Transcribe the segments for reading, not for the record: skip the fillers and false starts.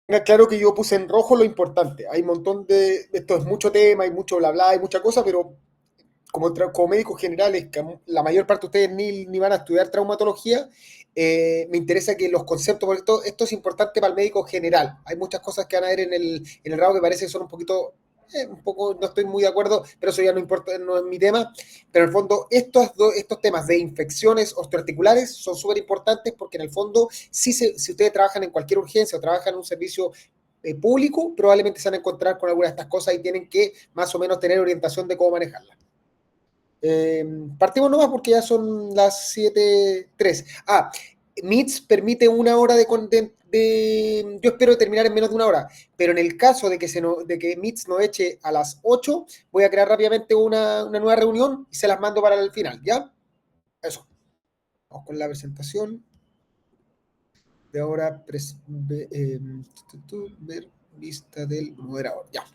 tenga claro que yo puse en rojo lo importante. Hay un montón de, esto es mucho tema, hay mucho bla bla, hay mucha cosa, pero como médicos generales, que la mayor parte de ustedes ni van a estudiar traumatología, me interesa que los conceptos, porque esto es importante para el médico general. Hay muchas cosas que van a ver en el ramo que parece que son un poco, no estoy muy de acuerdo, pero eso ya no importa, no es mi tema. Pero en el fondo, estos temas de infecciones osteoarticulares son súper importantes porque en el fondo, si ustedes trabajan en cualquier urgencia o trabajan en un servicio público, probablemente se van a encontrar con alguna de estas cosas y tienen que más o menos tener orientación de cómo manejarlas. Eh, Partimos nomás porque ya son las 7:03. Meets permite una hora yo espero terminar en menos de una hora, pero en el caso de que Meets nos eche a las 8, voy a crear rápidamente una nueva reunión y se las mando para el final, ¿ya? Eso. Vamos con la presentación de ahora. Ver vista del moderador, ya.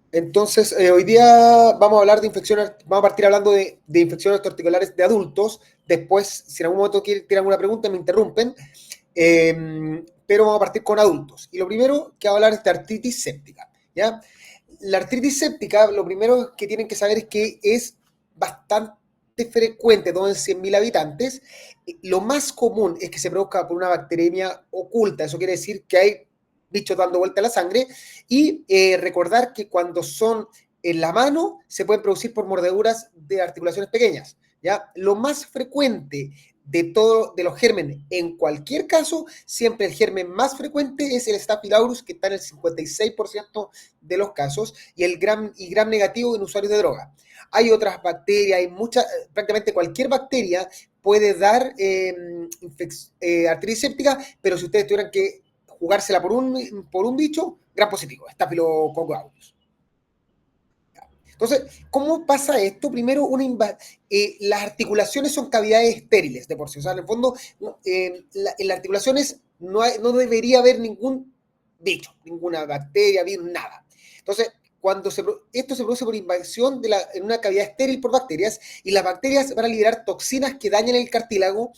Entonces, hoy día vamos a hablar de infecciones, vamos a partir hablando de infecciones articulares de adultos. Después, si en algún momento tienen alguna pregunta, me interrumpen. Pero vamos a partir con adultos. Y lo primero que vamos a hablar es de artritis séptica. ¿Ya? La artritis séptica, lo primero que tienen que saber es que es bastante frecuente, todo en 100.000 habitantes. Lo más común es que se produzca por una bacteremia oculta. Eso quiere decir que hay bichos dando vuelta a la sangre. Y recordar que cuando son en la mano, se pueden producir por mordeduras de articulaciones pequeñas. ¿Ya? Lo más frecuente de los gérmenes, en cualquier caso, siempre el germen más frecuente es el Staphylococcus, que está en el 56% de los casos, y el gram negativo en usuarios de droga. Hay otras bacterias, hay muchas, prácticamente cualquier bacteria puede dar artritis séptica, pero si ustedes tuvieran que jugársela por un bicho, gran positivo, Staphylococcus aureus. Entonces, ¿cómo pasa esto? Primero, las articulaciones son cavidades estériles de por sí. O sea, en el fondo, en las articulaciones no debería haber ningún bicho, ninguna bacteria, virus, nada. Entonces, esto se produce por invasión en una cavidad estéril por bacterias, y las bacterias van a liberar toxinas que dañan el cartílago,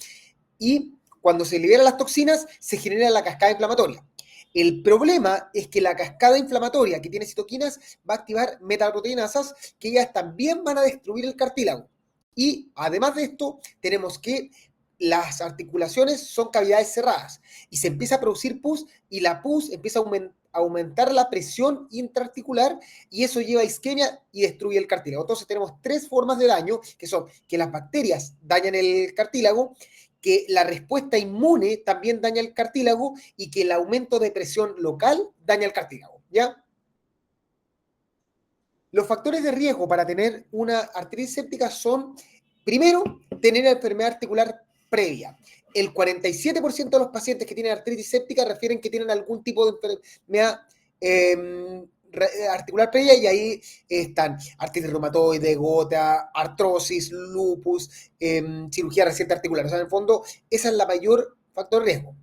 y cuando se liberan las toxinas se genera la cascada inflamatoria. El problema es que la cascada inflamatoria que tiene citoquinas va a activar metalproteinasas que ellas también van a destruir el cartílago. Y además de esto, tenemos que las articulaciones son cavidades cerradas y se empieza a producir pus, y la pus empieza a aumentar la presión intraarticular, y eso lleva a isquemia y destruye el cartílago. Entonces tenemos tres formas de daño, que son que las bacterias dañan el cartílago, que la respuesta inmune también daña el cartílago, y que el aumento de presión local daña el cartílago, ¿ya? Los factores de riesgo para tener una artritis séptica son, primero, tener enfermedad articular previa. El 47% de los pacientes que tienen artritis séptica refieren que tienen algún tipo de enfermedad articular previa, y ahí están artritis reumatoide, gota, artrosis, lupus, cirugía reciente articular. O sea, en el fondo, esa es la mayor factor de riesgo.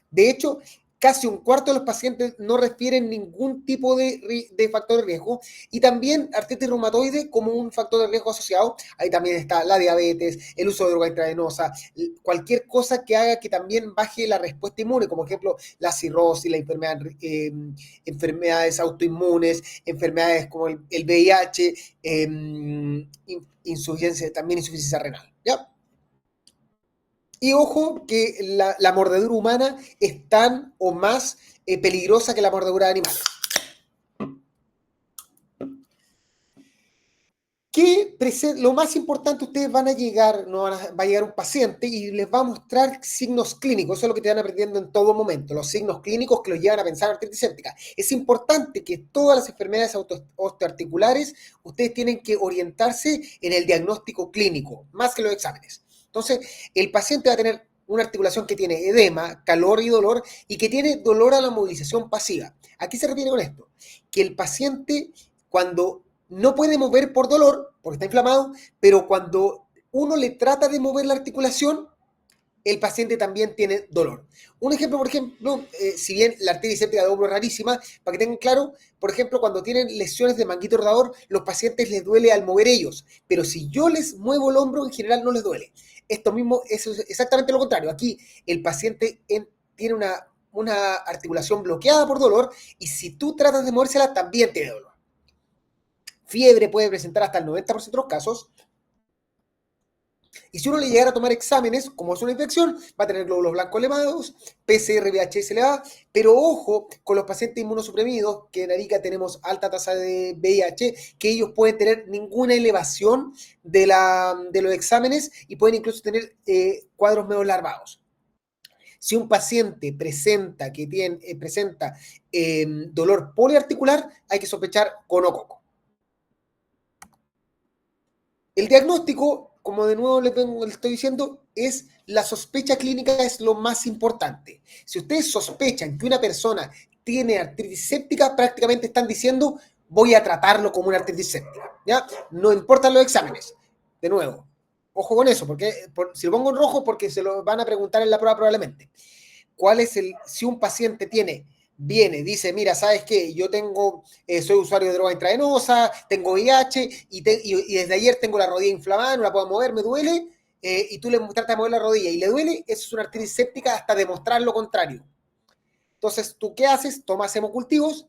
De hecho, casi un cuarto de los pacientes no refieren ningún tipo de factor de riesgo, y también artritis reumatoide como un factor de riesgo asociado. Ahí también está la diabetes, el uso de droga intravenosa, cualquier cosa que haga que también baje la respuesta inmune, como ejemplo la cirrosis, enfermedades autoinmunes, enfermedades como el VIH, también insuficiencia renal, ¿ya? Y ojo que la mordedura humana es tan o más peligrosa que la mordedura de animales. Lo más importante, ustedes van a llegar, no van va a llegar un paciente y les va a mostrar signos clínicos. Eso es lo que te van aprendiendo en todo momento, los signos clínicos que los llevan a pensar en artritis séptica. Es importante que todas las enfermedades osteoarticulares, ustedes tienen que orientarse en el diagnóstico clínico, más que los exámenes. Entonces, el paciente va a tener una articulación que tiene edema, calor y dolor, y que tiene dolor a la movilización pasiva. ¿A qué se refiere con esto? Que el paciente, cuando no puede mover por dolor, porque está inflamado, pero cuando uno le trata de mover la articulación, el paciente también tiene dolor. Un ejemplo, por ejemplo, si bien la artritis séptica de hombro es rarísima, para que tengan claro, por ejemplo, cuando tienen lesiones de manguito rotador, los pacientes les duele al mover ellos, pero si yo les muevo el hombro, en general no les duele. Esto mismo es exactamente lo contrario. Aquí el paciente tiene una una articulación bloqueada por dolor y si tú tratas de movérsela también tiene dolor. Fiebre puede presentar hasta el 90% de los casos. Y si uno le llegara a tomar exámenes, como es una infección, va a tener glóbulos blancos elevados, PCR, VHS elevada, pero ojo con los pacientes inmunosuprimidos, que en Arica tenemos alta tasa de VIH, que ellos pueden tener ninguna elevación de los exámenes y pueden incluso tener cuadros medio larvados. Si un paciente presenta dolor poliarticular, hay que sospechar gonococo. El diagnóstico, como de nuevo les estoy diciendo, es la sospecha clínica es lo más importante. Si ustedes sospechan que una persona tiene artritis séptica, prácticamente están diciendo voy a tratarlo como una artritis séptica. ¿Ya? No importan los exámenes. De nuevo, ojo con eso, porque si lo pongo en rojo, porque se lo van a preguntar en la prueba probablemente. Si un paciente viene, dice, mira, ¿sabes qué? Yo soy usuario de droga intravenosa, tengo VIH y desde ayer tengo la rodilla inflamada, no la puedo mover, me duele, y tú le tratas de mover la rodilla y le duele, eso es una artritis séptica hasta demostrar lo contrario. Entonces, ¿tú qué haces? Tomas hemocultivos,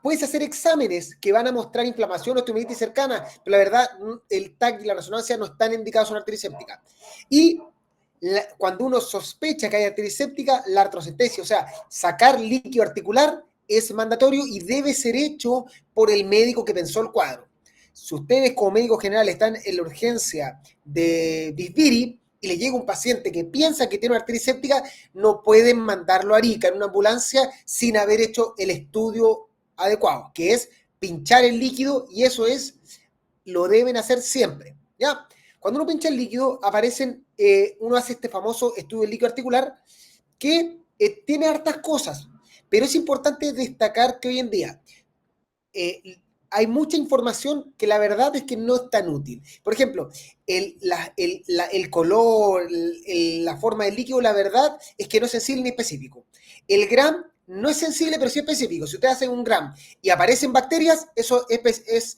puedes hacer exámenes que van a mostrar inflamación o osteomielitis cercana, pero la verdad, el TAC y la resonancia no están indicados en una artritis séptica. Y cuando uno sospecha que hay artritis séptica, la artrocentesis, o sea, sacar líquido articular es mandatorio y debe ser hecho por el médico que pensó el cuadro. Si ustedes como médico general están en la urgencia de Bisbiri y le llega un paciente que piensa que tiene una artritis séptica, no pueden mandarlo a Arica en una ambulancia sin haber hecho el estudio adecuado, que es pinchar el líquido y eso lo deben hacer siempre, ¿ya? Cuando uno pincha el líquido, uno hace este famoso estudio del líquido articular que tiene hartas cosas, pero es importante destacar que hoy en día hay mucha información que la verdad es que no es tan útil. Por ejemplo, el color, la forma del líquido, la verdad es que no es sensible ni específico. El gram no es sensible, pero sí específico. Si ustedes hacen un gram y aparecen bacterias, eso es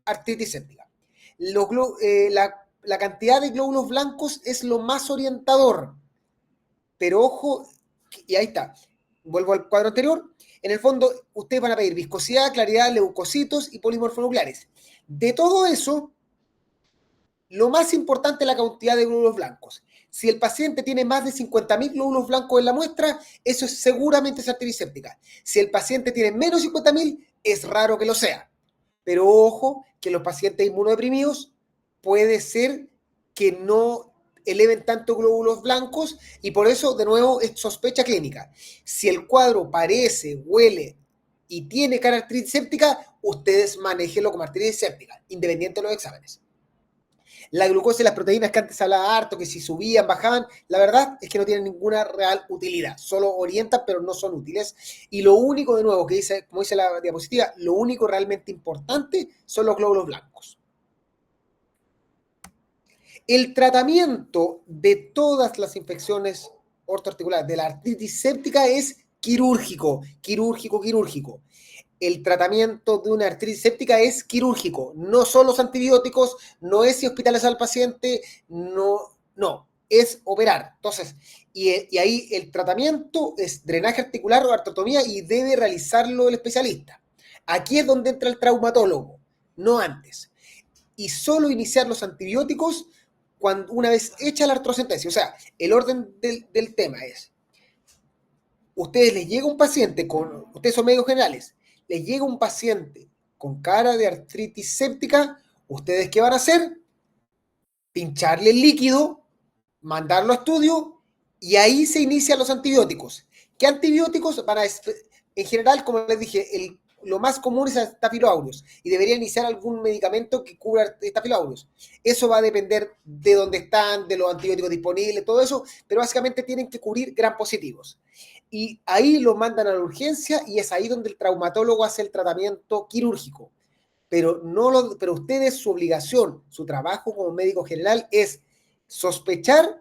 artritis séptica. La cantidad de glóbulos blancos es lo más orientador. Pero ojo, y ahí está. Vuelvo al cuadro anterior. En el fondo, ustedes van a pedir viscosidad, claridad, leucocitos y polimorfonucleares. De todo eso, lo más importante es la cantidad de glóbulos blancos. Si el paciente tiene más de 50.000 glóbulos blancos en la muestra, eso seguramente es artritis séptica. Si el paciente tiene menos de 50.000, es raro que lo sea. Pero ojo, que los pacientes inmunodeprimidos puede ser que no eleven tanto glóbulos blancos y por eso, de nuevo, es sospecha clínica. Si el cuadro parece, huele y tiene cara artritis séptica, ustedes manéjenlo como artritis séptica, independiente de los exámenes. La glucosa y las proteínas que antes hablaba harto, que si subían, bajaban, la verdad es que no tienen ninguna real utilidad. Solo orientan, pero no son útiles. Y lo único, de nuevo, como dice la diapositiva, lo único realmente importante son los glóbulos blancos. El tratamiento de todas las infecciones ortoarticulares de la artritis séptica es quirúrgico. El tratamiento de una artritis séptica es quirúrgico, no son los antibióticos, no es si hospitalizar al paciente, no, es operar. Entonces, y ahí el tratamiento es drenaje articular o artrotomía y debe realizarlo el especialista. Aquí es donde entra el traumatólogo, no antes. Y solo iniciar los antibióticos una vez hecha la artrocentesis. O sea, el orden del tema es, ustedes les llega un paciente ustedes son médicos generales, les llega un paciente con cara de artritis séptica, ¿ustedes qué van a hacer? Pincharle el líquido, mandarlo a estudio y ahí se inician los antibióticos. ¿Qué antibióticos? En general, como les dije, lo más común es Staphylococcus aureus y debería iniciar algún medicamento que cubra Staphylococcus aureus. Eso va a depender de dónde están, de los antibióticos disponibles, todo eso, pero básicamente tienen que cubrir gram positivos. Y ahí lo mandan a la urgencia y es ahí donde el traumatólogo hace el tratamiento quirúrgico. Pero ustedes, su obligación, su trabajo como médico general es sospechar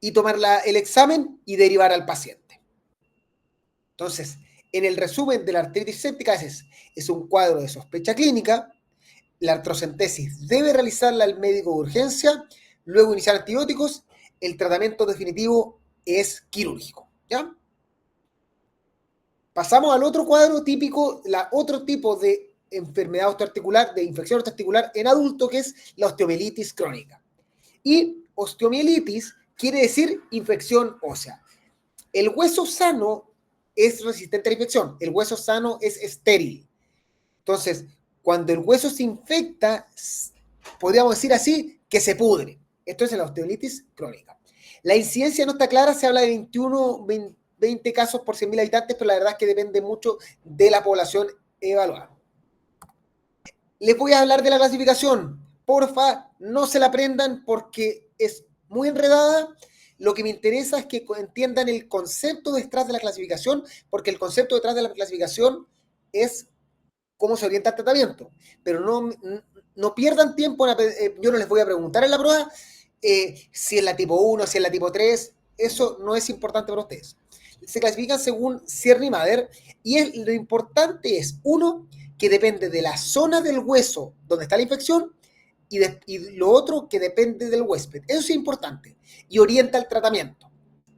y tomar el examen y derivar al paciente. Entonces, en el resumen de la artritis séptica es un cuadro de sospecha clínica, la artrocentesis debe realizarla el médico de urgencia, luego iniciar antibióticos, el tratamiento definitivo es quirúrgico. ¿Ya? Pasamos al otro cuadro típico, otro tipo de enfermedad osteoarticular, de infección osteoarticular en adulto, que es la osteomielitis crónica. Y osteomielitis quiere decir infección ósea. El hueso sano es resistente a la infección, el hueso sano es estéril. Entonces, cuando el hueso se infecta, podríamos decir así, que se pudre. Esto es la osteomielitis crónica. La incidencia no está clara, se habla de 21, 20 casos por 100.000 habitantes, pero la verdad es que depende mucho de la población evaluada. Les voy a hablar de la clasificación. Porfa, no se la aprendan porque es muy enredada. Lo que me interesa es que entiendan el concepto detrás de la clasificación, porque el concepto detrás de la clasificación es cómo se orienta el tratamiento. Pero no pierdan tiempo, yo no les voy a preguntar en la prueba si es la tipo 1, si es la tipo 3, eso no es importante para ustedes. Se clasifican según Sierra y lo importante es, uno, que depende de la zona del hueso donde está la infección y lo otro que depende del huésped. Eso es importante y orienta el tratamiento.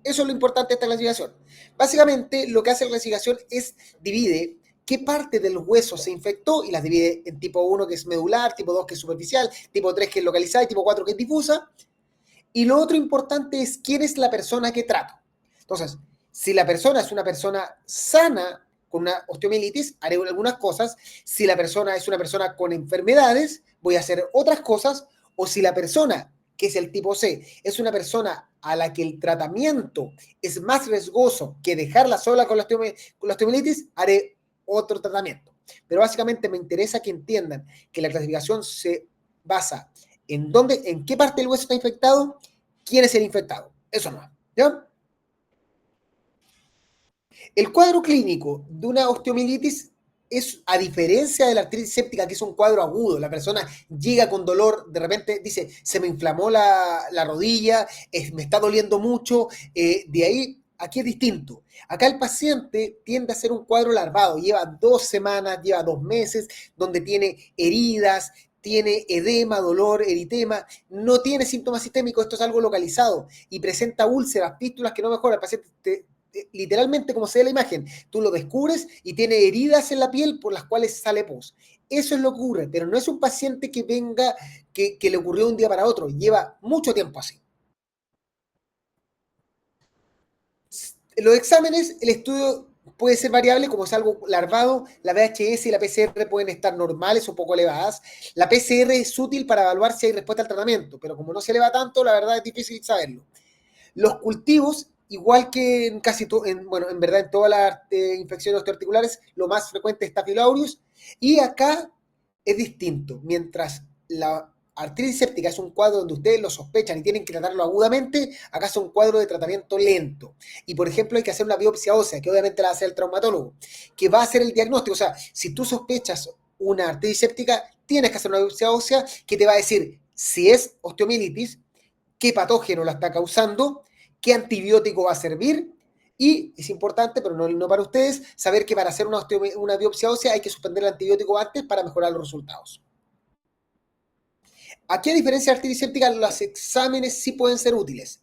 Eso es lo importante de esta clasificación. Básicamente, lo que hace la clasificación es divide qué parte del hueso se infectó y las divide en tipo 1 que es medular, tipo 2 que es superficial, tipo 3 que es localizada y tipo 4 que es difusa. Y lo otro importante es quién es la persona que trato. Entonces, si la persona es una persona sana con una osteomielitis, haré algunas cosas. Si la persona es una persona con enfermedades, voy a hacer otras cosas. O si la persona, que es el tipo C, es una persona a la que el tratamiento es más riesgoso que dejarla sola con la osteomielitis, haré otro tratamiento. Pero básicamente me interesa que entiendan que la clasificación se basa en qué parte del hueso está infectado, quién es el infectado. Eso no. ¿Ya? El cuadro clínico de una osteomielitis es, a diferencia de la artritis séptica, que es un cuadro agudo, la persona llega con dolor, de repente dice, se me inflamó la rodilla, me está doliendo mucho, de ahí, aquí es distinto. Acá el paciente tiende a ser un cuadro larvado, lleva 2 semanas, lleva 2 meses, donde tiene heridas, tiene edema, dolor, eritema, no tiene síntomas sistémicos, esto es algo localizado, y presenta úlceras, fístulas que no mejoran, el paciente literalmente como se ve la imagen, tú lo descubres y tiene heridas en la piel por las cuales sale pus. Eso es lo que ocurre, pero no es un paciente que venga, que le ocurrió de un día para otro, lleva mucho tiempo así. Los exámenes, el estudio puede ser variable, como es algo larvado, la VHS y la PCR pueden estar normales o poco elevadas. La PCR es útil para evaluar si hay respuesta al tratamiento, pero como no se eleva tanto, la verdad es difícil saberlo. Los cultivos, igual que en casi todo, bueno, en verdad en todas las infecciones osteoarticulares, lo más frecuente es Staphylococcus aureus, y acá es distinto. Mientras la artritis séptica es un cuadro donde ustedes lo sospechan y tienen que tratarlo agudamente, acá es un cuadro de tratamiento lento. Y por ejemplo, hay que hacer una biopsia ósea, que obviamente la hace el traumatólogo, que va a hacer el diagnóstico. O sea, si tú sospechas una artritis séptica, tienes que hacer una biopsia ósea que te va a decir si es osteomielitis, qué patógeno la está causando, qué antibiótico va a servir. Y es importante, pero no para ustedes, saber que para hacer una biopsia ósea hay que suspender el antibiótico antes para mejorar los resultados. Aquí, a diferencia de artritis séptica, los exámenes sí pueden ser útiles.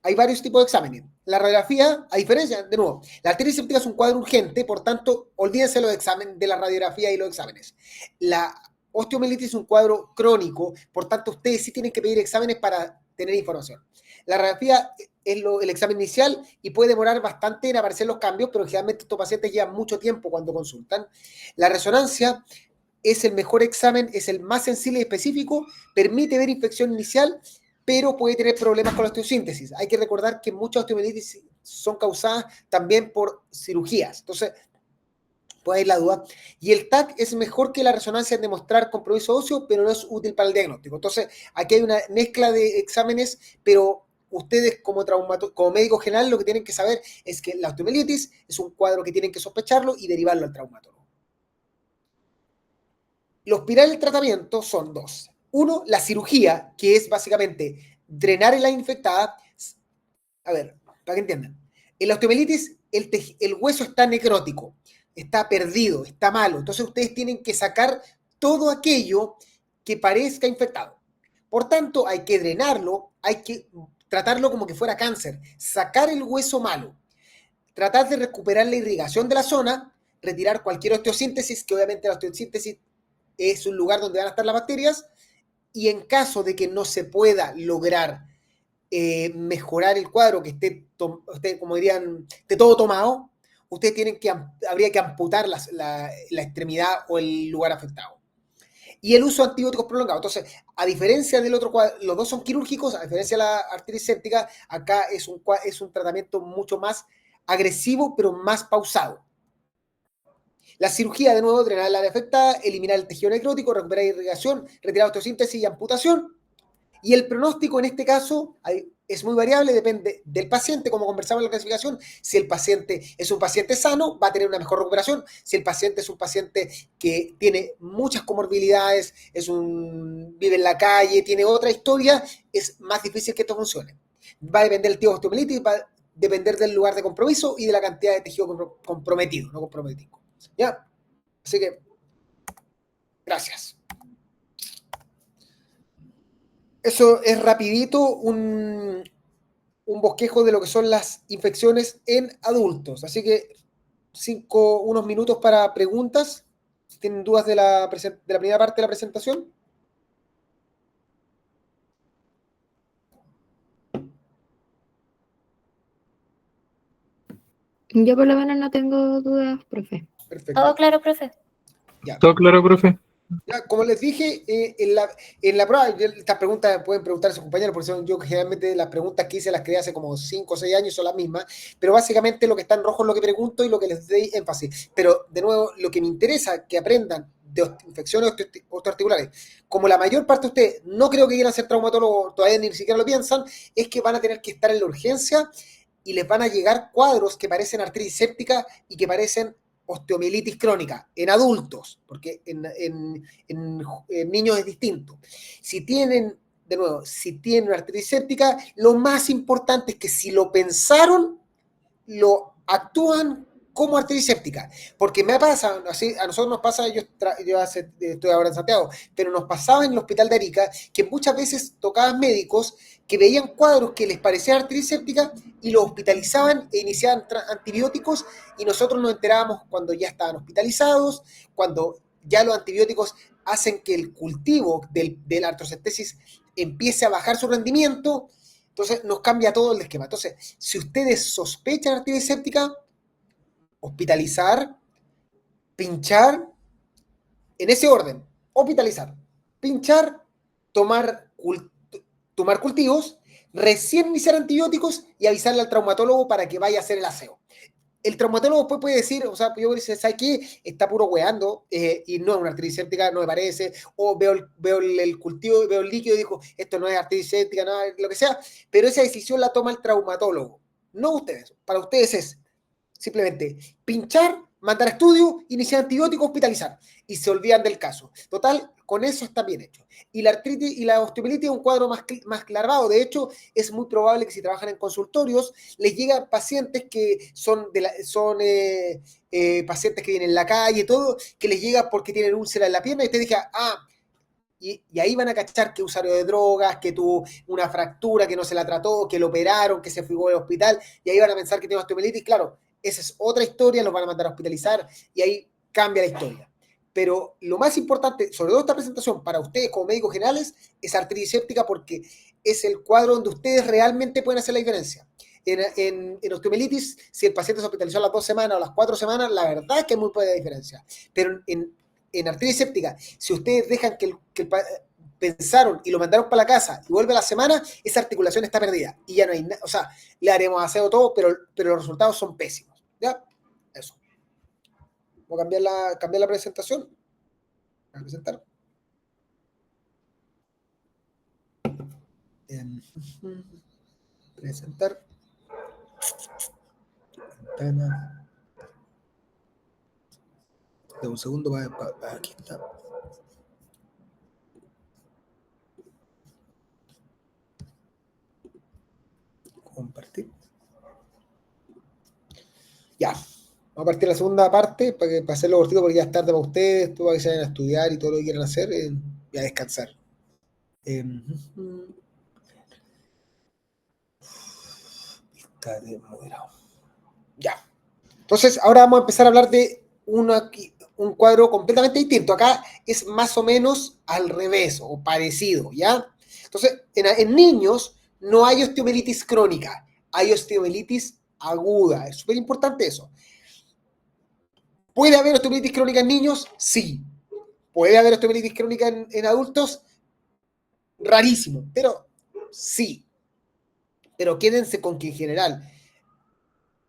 Hay varios tipos de exámenes. La radiografía, a diferencia, de nuevo, la artritis séptica es un cuadro urgente, por tanto, olvídense los exámenes de la radiografía y los exámenes. La osteomielitis es un cuadro crónico, por tanto, ustedes sí tienen que pedir exámenes para tener información. La radiografía es el examen inicial y puede demorar bastante en aparecer los cambios, pero generalmente estos pacientes llevan mucho tiempo cuando consultan. La resonancia es el mejor examen, es el más sensible y específico, permite ver infección inicial, pero puede tener problemas con la osteosíntesis. Hay que recordar que muchas osteomielitis son causadas también por cirugías. Entonces, puede ir la duda. Y el TAC es mejor que la resonancia en demostrar compromiso óseo, pero no es útil para el diagnóstico. Entonces, aquí hay una mezcla de exámenes, pero ustedes como médico general lo que tienen que saber es que la osteomielitis es un cuadro que tienen que sospecharlo y derivarlo al traumatólogo. Los pilares del tratamiento son dos. Uno, la cirugía, que es básicamente drenar el área infectada. A ver, para que entiendan. En la osteomielitis, el hueso está necrótico, está perdido, está malo. Entonces ustedes tienen que sacar todo aquello que parezca infectado. Por tanto, hay que drenarlo, hay que tratarlo como que fuera cáncer, sacar el hueso malo. tratar de recuperar la irrigación de la zona, retirar cualquier osteosíntesis, que obviamente la osteosíntesis es un lugar donde van a estar las bacterias, y en caso de que no se pueda lograr mejorar el cuadro, que esté, como dirían, esté todo tomado, ustedes habría que amputar la extremidad o el lugar afectado. Y el uso de antibióticos prolongado. Entonces, a diferencia del otro cuadro, los dos son quirúrgicos, a diferencia de la artritis séptica, acá es un tratamiento mucho más agresivo, pero más pausado. La cirugía, de nuevo, drenar el área afectada, eliminar el tejido necrótico, recuperar irrigación, retirar osteosíntesis y amputación. Y el pronóstico en este caso es muy variable, depende del paciente, como conversamos en la clasificación. Si el paciente es un paciente sano, va a tener una mejor recuperación. Si el paciente es un paciente que tiene muchas comorbilidades, vive en la calle, tiene otra historia, es más difícil que esto funcione. Va a depender del tipo de osteomelitis, va a depender del lugar de compromiso y de la cantidad de tejido comprometido, no comprometido. ¿Ya? Así que, gracias. Eso es rapidito un bosquejo de lo que son las infecciones en adultos. Así que unos minutos para preguntas. Si tienen dudas de la primera parte de la presentación. Yo por lo menos no tengo dudas, profe. Perfecto. Todo claro, profe. Ya. Todo claro, profe. Ya, como les dije, en la prueba, estas preguntas pueden preguntar a sus compañeros, por eso yo generalmente las preguntas que hice las creé hace como 5 o 6 años, son las mismas, pero básicamente lo que está en rojo es lo que pregunto y lo que les doy énfasis. Pero, de nuevo, lo que me interesa que aprendan de infecciones osteoarticulares, como la mayor parte de ustedes no creo que quieran ser traumatólogos, todavía ni siquiera lo piensan, es que van a tener que estar en la urgencia y les van a llegar cuadros que parecen artritis séptica y que parecen osteomielitis crónica en adultos, porque en niños es distinto. Si tienen, de nuevo, si tienen una artritis séptica, lo más importante es que si lo pensaron, lo actúan como artritis séptica, porque me pasa, así, a nosotros nos pasa, yo estoy ahora en Santiago, pero nos pasaba en el hospital de Arica, que muchas veces tocaban médicos que veían cuadros que les parecían artritis séptica y los hospitalizaban e iniciaban antibióticos, y nosotros nos enterábamos cuando ya estaban hospitalizados, cuando ya los antibióticos hacen que el cultivo de la artrocentesis empiece a bajar su rendimiento. Entonces nos cambia todo el esquema. Entonces, si ustedes sospechan artritis séptica, hospitalizar, pinchar, en ese orden, hospitalizar, pinchar, tomar cultivos, recién iniciar antibióticos y avisarle al traumatólogo para que vaya a hacer el aseo. El traumatólogo después puede decir, o sea, yo decir, ¿sabes qué? Está puro weando y no es una artritis séptica, no me parece, o veo el cultivo, veo el líquido y digo, esto no es artritis séptica, no, lo que sea, pero esa decisión la toma el traumatólogo, no ustedes. Para ustedes es simplemente pinchar, mandar a estudio, iniciar antibiótico, hospitalizar. Y se olvidan del caso. Total, con eso está bien hecho. Y la artritis y la osteomielitis es un cuadro más larvado. De hecho, es muy probable que si trabajan en consultorios, les llegan pacientes que son pacientes que vienen en la calle, todo, que les llega porque tienen úlcera en la pierna, y te diga, y ahí van a cachar que usuario de drogas, que tuvo una fractura, que no se la trató, que lo operaron, que se fue al hospital, y ahí van a pensar que tiene osteomielitis. Claro, esa es otra historia, los van a mandar a hospitalizar y ahí cambia la historia. Pero lo más importante, sobre todo esta presentación, para ustedes como médicos generales, es artritis séptica, porque es el cuadro donde ustedes realmente pueden hacer la diferencia. En osteomielitis, si el paciente se hospitalizó a las 2 semanas o a las 4 semanas, la verdad es que es muy poca diferencia. Pero en artritis séptica, si ustedes dejan que pensaron y lo mandaron para la casa y vuelve a la semana, esa articulación está perdida y ya no hay nada. O sea, le haremos aseo todo, pero los resultados son pésimos. ¿Ya? Eso. Voy a cambiar la presentación. Para presentar. Presentar. Ventana. De un segundo aquí está. Compartir. Ya. Vamos a partir de la segunda parte para hacerlo cortito, porque ya es tarde para ustedes, para que se vayan a estudiar y todo lo que quieran hacer y a descansar. Está de moderado. Ya. Entonces, ahora vamos a empezar a hablar de un cuadro completamente distinto. Acá es más o menos al revés o parecido, ¿ya? Entonces, en niños no hay osteomielitis crónica, hay osteomielitis aguda. Es súper importante eso. ¿Puede haber osteomielitis crónica en niños? Sí. ¿Puede haber osteomielitis crónica en adultos? Rarísimo, pero sí. Pero quédense con que en general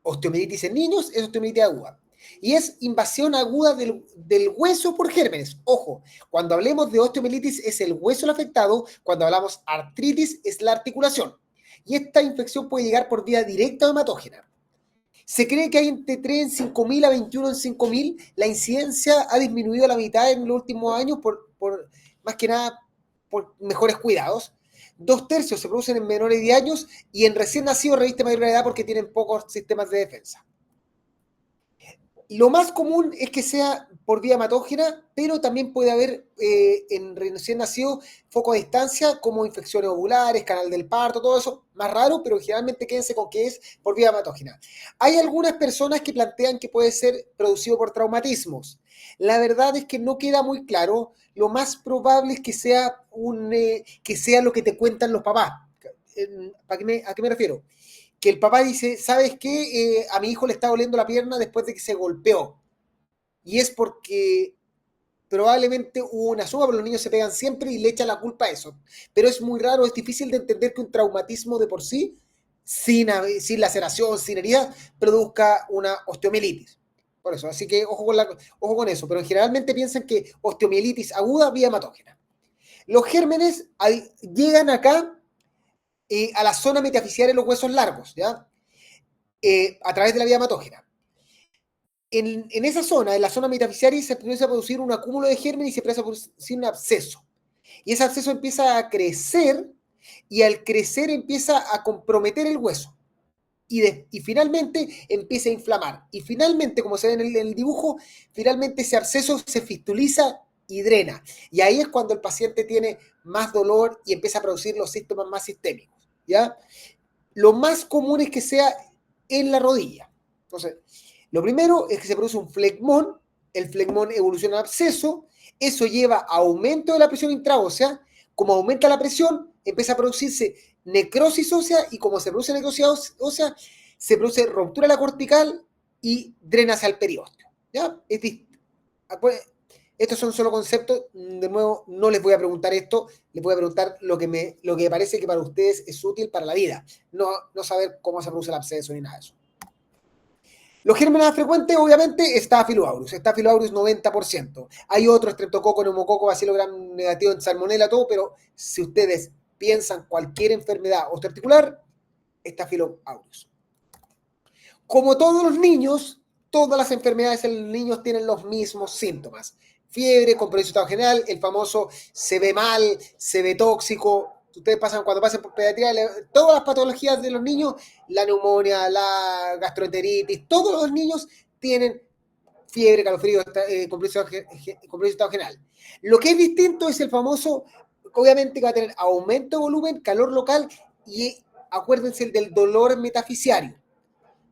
osteomielitis en niños es osteomielitis aguda. Y es invasión aguda del hueso por gérmenes. Ojo, cuando hablemos de osteomielitis es el hueso el afectado, cuando hablamos artritis es la articulación. Y esta infección puede llegar por vía directa o hematógena. Se cree que hay entre 3 en 5.000 a 21 en 5.000. La incidencia ha disminuido a la mitad en los últimos años por más que nada por mejores cuidados. 2/3 se producen en menores de 10 años y en recién nacidos reviste mayor edad porque tienen pocos sistemas de defensa. Lo más común es que sea por vía hematógena, pero también puede haber en recién nacido foco a distancia como infecciones ovulares, canal del parto, todo eso, más raro, pero generalmente quédense con que es por vía hematógena. Hay algunas personas que plantean que puede ser producido por traumatismos. La verdad es que no queda muy claro. Lo más probable es que sea, que sea lo que te cuentan los papás. ¿A qué me refiero? Que el papá dice, ¿sabes qué? A mi hijo le está doliendo la pierna después de que se golpeó. Y es porque probablemente hubo una suma, pero los niños se pegan siempre y le echan la culpa a eso. Pero es muy raro, es difícil de entender que un traumatismo de por sí, sin laceración, sin herida, produzca una osteomielitis. Por eso, así que ojo con eso. Pero generalmente piensan que osteomielitis aguda vía hematógena. Los gérmenes llegan acá a la zona metafisial en los huesos largos, ¿ya? A través de la vía hematógena. En esa zona, en la zona metafisiaria, se empieza a producir un acúmulo de gérmenes y se empieza a producir un absceso. Y ese absceso empieza a crecer y al crecer empieza a comprometer el hueso. Y finalmente empieza a inflamar. Y finalmente, como se ve en el dibujo, finalmente ese absceso se fistuliza y drena. Y ahí es cuando el paciente tiene más dolor y empieza a producir los síntomas más sistémicos, ¿ya? Lo más común es que sea en la rodilla. Entonces, lo primero es que se produce un flegmón, el flegmón evoluciona en absceso, eso lleva a aumento de la presión intraósea, como aumenta la presión, empieza a producirse necrosis ósea y como se produce necrosis ósea, se produce ruptura de la cortical y drena hacia el periósteo. ¿Ya? Estos son solo conceptos, de nuevo, no les voy a preguntar esto, les voy a preguntar lo que me parece que para ustedes es útil para la vida, no saber cómo se produce el absceso ni nada de eso. Los gérmenes más frecuentes, obviamente, Staphylococcus 90%. Hay otros, Streptococcus, neumococo, bacilo gram negativo, en salmonella, todo, pero si ustedes piensan cualquier enfermedad osteoarticular, Staphylococcus. Como todos los niños, todas las enfermedades en los niños tienen los mismos síntomas. Fiebre, compresión estado general, el famoso se ve mal, se ve tóxico. Ustedes cuando pasen por pediatría, todas las patologías de los niños, la neumonía, la gastroenteritis, todos los niños tienen fiebre, calofrío, compresión estado general. Lo que es distinto es el famoso, obviamente que va a tener aumento de volumen, calor local y acuérdense del dolor metafisiario.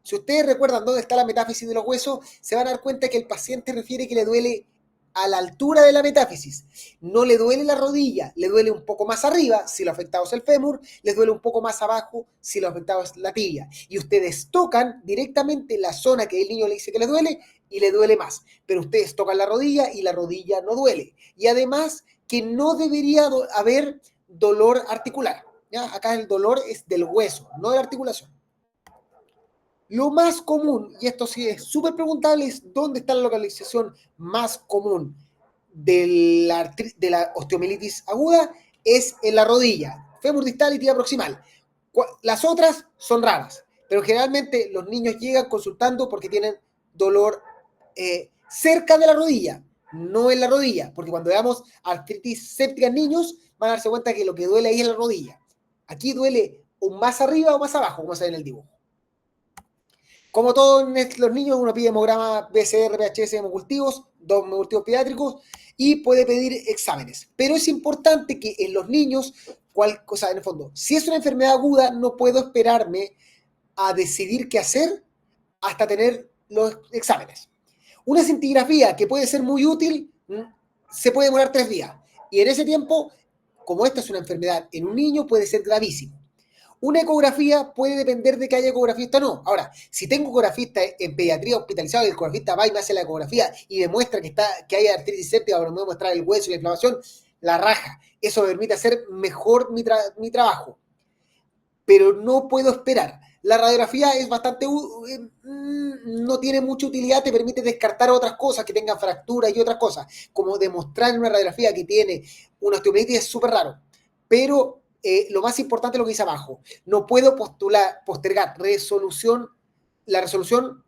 Si ustedes recuerdan dónde está la metáfisis de los huesos, se van a dar cuenta que el paciente refiere que le duele a la altura de la metáfisis. No le duele la rodilla, le duele un poco más arriba, si lo afectado es el fémur, les duele un poco más abajo, si lo afectado es la tibia. Y ustedes tocan directamente la zona que el niño le dice que le duele y le duele más. Pero ustedes tocan la rodilla y la rodilla no duele. Y además que no debería haber dolor articular. ¿Ya? Acá el dolor es del hueso, no de la articulación. Lo más común, y esto sí es súper preguntable, es dónde está la localización más común de la osteomielitis aguda, es en la rodilla, fémur distal y tibia proximal. Las otras son raras, pero generalmente los niños llegan consultando porque tienen dolor cerca de la rodilla, no en la rodilla, porque cuando veamos artritis séptica en niños, van a darse cuenta que lo que duele ahí es la rodilla. Aquí duele o más arriba o más abajo, como se ve en el dibujo. Como todos los niños, uno pide hemograma BCR, VHS, hemocultivos, 2 hemocultivos pediátricos y puede pedir exámenes. Pero es importante que en los niños, en el fondo, si es una enfermedad aguda, no puedo esperarme a decidir qué hacer hasta tener los exámenes. Una cintigrafía que puede ser muy útil se puede demorar 3 días. Y en ese tiempo, como esta es una enfermedad en un niño, puede ser gravísimo. Una ecografía puede depender de que haya ecografista o no. Ahora, si tengo ecografista en pediatría hospitalizado y el ecografista va y me hace la ecografía y demuestra que hay artritis séptica, o me puede mostrar el hueso y la inflamación, la raja. Eso me permite hacer mejor mi trabajo. Pero no puedo esperar. La radiografía es bastante, no tiene mucha utilidad, te permite descartar otras cosas que tengan fracturas y otras cosas, como demostrar en una radiografía que tiene una osteomelitis es súper raro, pero lo más importante es lo que dice abajo, no puedo postergar la resolución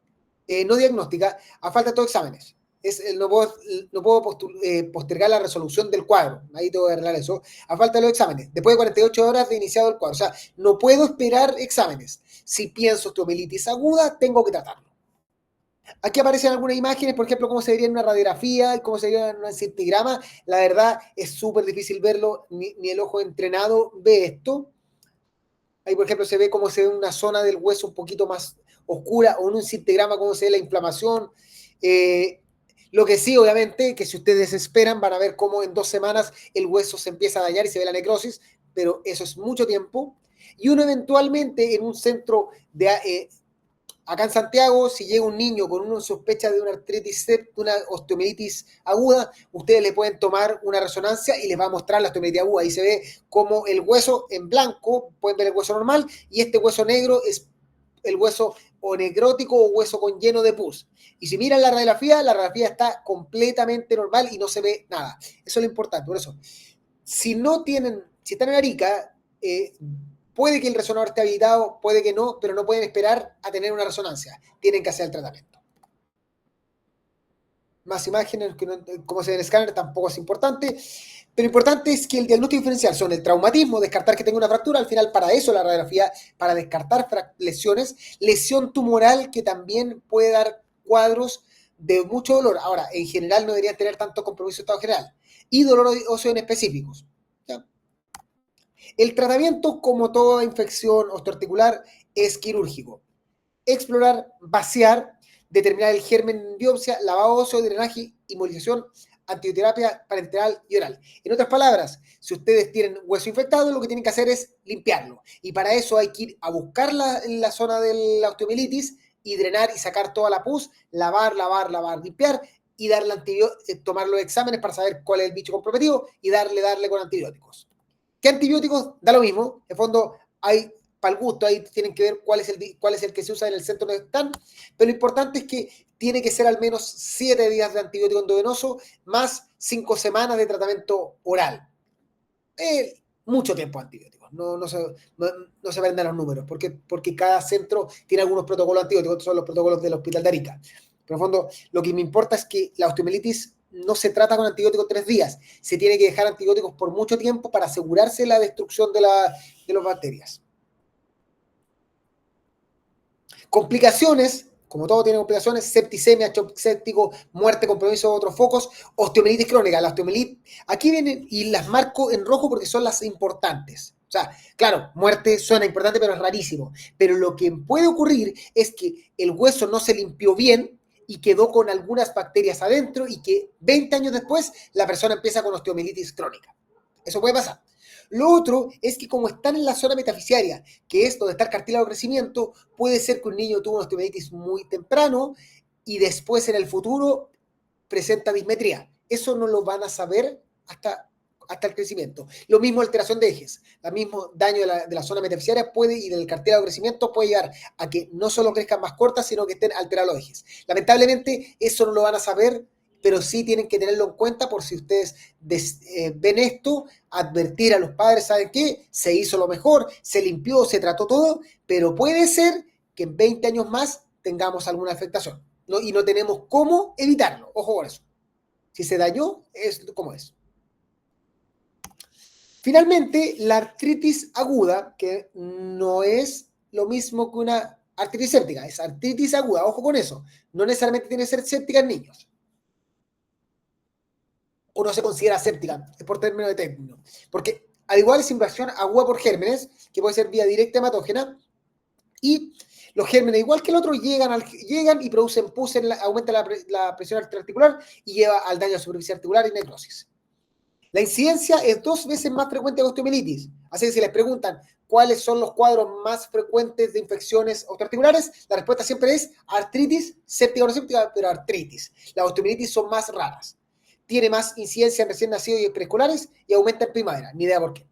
no diagnóstica a falta de todos exámenes. No puedo postergar la resolución del cuadro. Ahí tengo que arreglar eso. A falta de los exámenes. Después de 48 horas de iniciado el cuadro. O sea, no puedo esperar exámenes. Si pienso osteomelitis aguda, tengo que tratarlo. Aquí aparecen algunas imágenes, por ejemplo, cómo se vería en una radiografía y cómo se vería en un cintigrama. La verdad, es súper difícil verlo. Ni el ojo entrenado ve esto. Ahí, por ejemplo, se ve cómo se ve una zona del hueso un poquito más oscura, o en un cintigrama cómo se ve la inflamación. Lo que sí, obviamente, que si ustedes esperan, van a ver cómo en 2 semanas el hueso se empieza a dañar y se ve la necrosis, pero eso es mucho tiempo. Y uno eventualmente en un centro acá en Santiago, si llega un niño con una sospecha de una artritis septica, una osteomelitis aguda, ustedes le pueden tomar una resonancia y les va a mostrar la osteomelitis aguda. Ahí se ve como el hueso en blanco, pueden ver el hueso normal, y este hueso negro es el hueso o necrótico o hueso con lleno de pus. Y si miran la radiografía está completamente normal y no se ve nada. Eso es lo importante. Por eso, si están en Arica, puede que el resonador esté habilitado, puede que no, pero no pueden esperar a tener una resonancia. Tienen que hacer el tratamiento. Más imágenes, como se ve en el escáner, tampoco es importante. Pero importante es que el diagnóstico diferencial son el traumatismo, descartar que tenga una fractura, al final para eso la radiografía, para descartar lesiones, lesión tumoral que también puede dar cuadros de mucho dolor. Ahora, en general no deberían tener tanto compromiso de estado general. Y dolor óseo en específicos. ¿Ya? El tratamiento, como toda infección osteoarticular, es quirúrgico. Explorar, vaciar, determinar el germen en biopsia, lavado óseo, drenaje, inmovilización, antibioterapia parenteral y oral. En otras palabras, si ustedes tienen hueso infectado, lo que tienen que hacer es limpiarlo. Y para eso hay que ir a buscar la zona de la osteomielitis y drenar y sacar toda la pus, lavar, limpiar y tomar los exámenes para saber cuál es el bicho comprometido y darle con antibióticos. ¿Qué antibióticos? Da lo mismo. En fondo, hay para el gusto, ahí tienen que ver cuál es el que se usa en el centro donde están, pero lo importante es que tiene que ser al menos 7 días de antibiótico endovenoso más 5 semanas de tratamiento oral. Mucho tiempo de antibióticos, no se venden los números, porque cada centro tiene algunos protocolos antibióticos, estos son los protocolos del Hospital de Arica. Pero en fondo, lo que me importa es que la osteomelitis no se trata con antibióticos 3 días, se tiene que dejar antibióticos por mucho tiempo para asegurarse la destrucción de las bacterias. Complicaciones, como todo tiene complicaciones, septicemia, shock séptico, muerte, compromiso de otros focos, osteomelitis crónica. La osteomelitis, aquí vienen y las marco en rojo porque son las importantes. O sea, claro, muerte suena importante, pero es rarísimo. Pero lo que puede ocurrir es que el hueso no se limpió bien y quedó con algunas bacterias adentro y que 20 años después la persona empieza con osteomelitis crónica. Eso puede pasar. Lo otro es que como están en la zona metafisiaria, que es donde está el cartílago de crecimiento, puede ser que un niño tuvo una osteomelitis muy temprano y después en el futuro presenta dismetría. Eso no lo van a saber hasta el crecimiento. Lo mismo alteración de ejes, el mismo daño de la zona metafisiaria y del cartílago de crecimiento puede llevar a que no solo crezcan más cortas, sino que estén alterados los ejes. Lamentablemente eso no lo van a saber, pero sí tienen que tenerlo en cuenta por si ustedes ven esto, advertir a los padres, ¿saben qué? Se hizo lo mejor, se limpió, se trató todo, pero puede ser que en 20 años más tengamos alguna afectación, ¿no? Y no tenemos cómo evitarlo, ojo con eso. Si se dañó, es como es. Finalmente, la artritis aguda, que no es lo mismo que una artritis séptica, es artritis aguda, ojo con eso, no necesariamente tiene que ser séptica en niños. O no se considera séptica, es por término de término. Porque al igual es invasión aguda por gérmenes, que puede ser vía directa hematógena, y Los gérmenes, igual que el otro, llegan y producen pus, aumenta la presión arterial y lleva al daño a la superficie articular y necrosis. La incidencia es 2 veces más frecuente que osteomielitis. Así que si les preguntan cuáles son los cuadros más frecuentes de infecciones osteoarticulares, la respuesta siempre es artritis, séptica o no séptica, pero artritis. Las osteomielitis son más raras. Tiene más incidencia en recién nacidos y preescolares y aumenta en primavera. Ni idea por qué.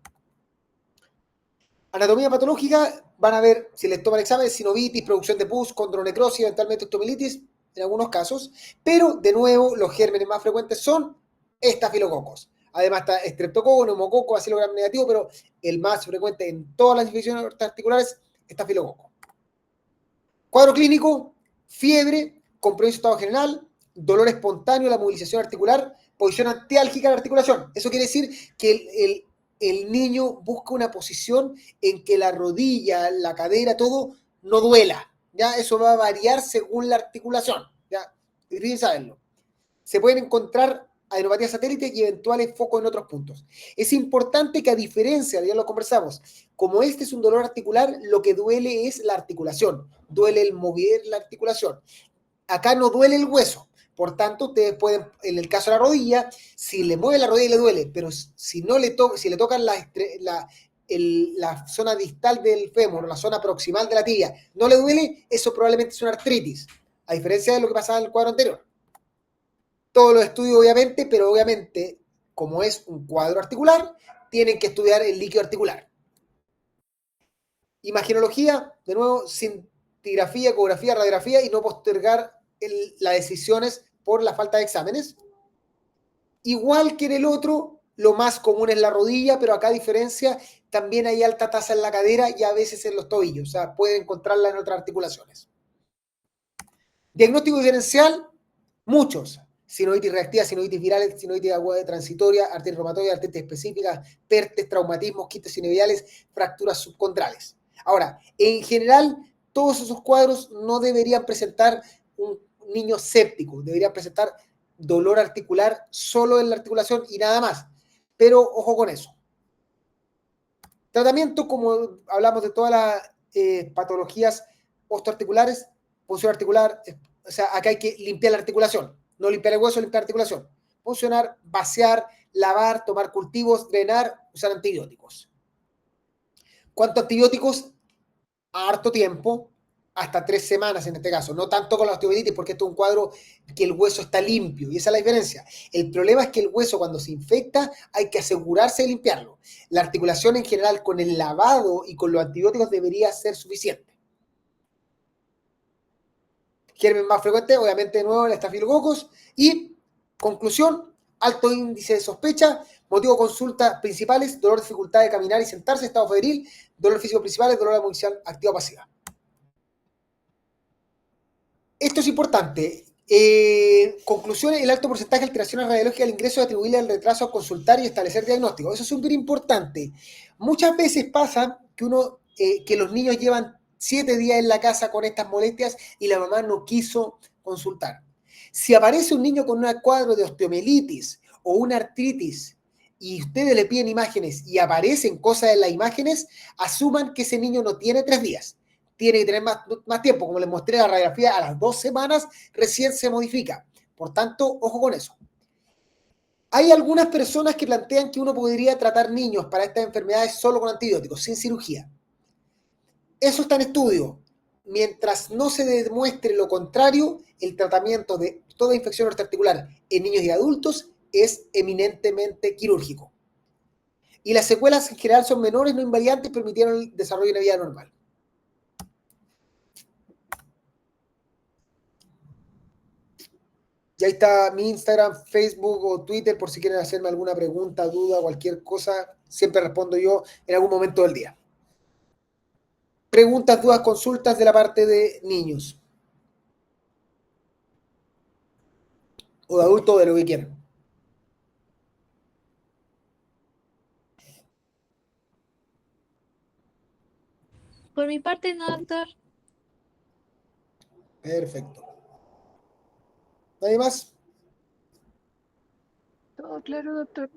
Anatomía patológica, van a ver, si les toman examen, sinovitis, producción de pus, condronecrosis, eventualmente osteomielitis, en algunos casos. Pero, de nuevo, los gérmenes más frecuentes son estafilococos. Además está estreptococo, neumococo, bacilo gram negativo, pero el más frecuente en todas las infecciones articulares, estafilococo. Cuadro clínico, fiebre, compromiso de estado general, dolor espontáneo, la movilización articular, posición antiálgica de la articulación. Eso quiere decir que el niño busca una posición en que la rodilla, la cadera, todo no duela. ¿Ya? Eso va a variar según la articulación. ¿Ya? Difícil saberlo. Se pueden encontrar adenopatía satélite y eventuales focos en otros puntos. Es importante que, a diferencia, ya lo conversamos, como este es un dolor articular, lo que duele es la articulación, duele el mover la articulación. Acá no duele el hueso, por tanto, ustedes pueden, en el caso de la rodilla, si le mueve la rodilla le duele, pero si no le si le tocan la zona distal del fémur, la zona proximal de la tibia, no le duele, eso probablemente es una artritis, a diferencia de lo que pasaba en el cuadro anterior. Todos los estudios, obviamente, pero obviamente, como es un cuadro articular, tienen que estudiar el líquido articular. Imagenología, de nuevo, cintigrafía, ecografía, radiografía y no postergar las decisiones por la falta de exámenes. Igual que en el otro, lo más común es la rodilla, pero acá, a diferencia, también hay alta tasa en la cadera y a veces en los tobillos, o sea, pueden encontrarla en otras articulaciones. Diagnóstico diferencial, muchos. Sinovitis reactiva, sinovitis viral, sinovitis aguda transitoria, artritis reumatoide, artritis específica, PERTES, traumatismos, quistes sinoviales, fracturas subcontrales. Ahora, en general, todos esos cuadros no deberían presentar un niño séptico, deberían presentar dolor articular solo en la articulación y nada más. Pero ojo con eso. Tratamiento, como hablamos de todas las patologías osteoarticulares, función articular, o sea, acá hay que limpiar la articulación, no limpiar el hueso, limpiar la articulación. Funcionar, vaciar, lavar, tomar cultivos, drenar, usar antibióticos. ¿Cuántos antibióticos? A harto tiempo, hasta 3 semanas en este caso, no tanto con la osteomielitis, porque esto es un cuadro que el hueso está limpio, y esa es la diferencia. El problema es que el hueso, cuando se infecta, hay que asegurarse de limpiarlo. La articulación en general, con el lavado y con los antibióticos, debería ser suficiente. Germen más frecuentes, obviamente, de nuevo, el estafilococos. Y, conclusión, alto índice de sospecha, motivo de consulta principales, dolor, dificultad de caminar y sentarse, estado febril, dolor físico principales, dolor de munición activa o pasiva. Esto es importante. Conclusiones, el alto porcentaje de alteraciones radiológicas al ingreso es atribuible al retraso a consultar y establecer diagnóstico. Eso es súper importante. Muchas veces pasa que los niños llevan 7 días en la casa con estas molestias y la mamá no quiso consultar. Si aparece un niño con un cuadro de osteomielitis o una artritis y ustedes le piden imágenes y aparecen cosas en las imágenes, asuman que ese niño no tiene 3 días. Tiene que tener más tiempo. Como les mostré, la radiografía a las 2 semanas recién se modifica. Por tanto, ojo con eso. Hay algunas personas que plantean que uno podría tratar niños para estas enfermedades solo con antibióticos, sin cirugía. Eso está en estudio. Mientras no se demuestre lo contrario, el tratamiento de toda infección articular en niños y adultos es eminentemente quirúrgico. Y las secuelas en general son menores, no invalidantes, permitieron el desarrollo de una vida normal. Y ahí está mi Instagram, Facebook o Twitter por si quieren hacerme alguna pregunta, duda, cualquier cosa. Siempre respondo yo en algún momento del día. Preguntas, dudas, consultas de la parte de niños. O de adultos, de lo que quieran. Por mi parte, no, doctor. Perfecto. ¿Nadie más? Todo claro, doctor.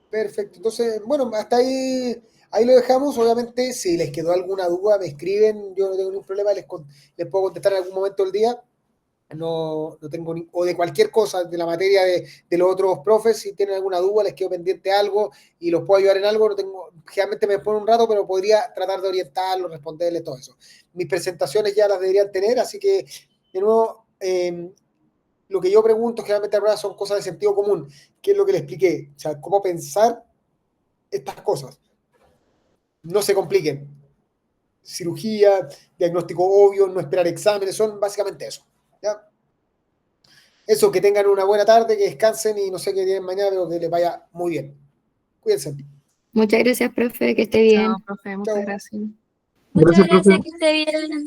Perfecto. Entonces, bueno, hasta ahí Ahí lo dejamos, obviamente, si les quedó alguna duda, me escriben, yo no tengo ningún problema, les puedo contestar en algún momento del día. No tengo o de cualquier cosa de la materia de los otros profes, si tienen alguna duda, les quedo pendiente algo y los puedo ayudar en algo, no tengo, generalmente me pone un rato, pero podría tratar de orientarlos, responderles todo eso. Mis presentaciones ya las deberían tener, así que de nuevo, lo que yo pregunto generalmente ahora son cosas de sentido común, que es lo que le expliqué, o sea, cómo pensar estas cosas. No se compliquen. Cirugía, diagnóstico obvio, no esperar exámenes, son básicamente eso. ¿Ya? Eso, que tengan una buena tarde, que descansen y no sé qué tienen mañana, pero que les vaya muy bien. Cuídense. Muchas gracias, profe, que esté Chao, bien. profe, muchas Chao. gracias. Gracias, Muchas profe. gracias, que esté bien.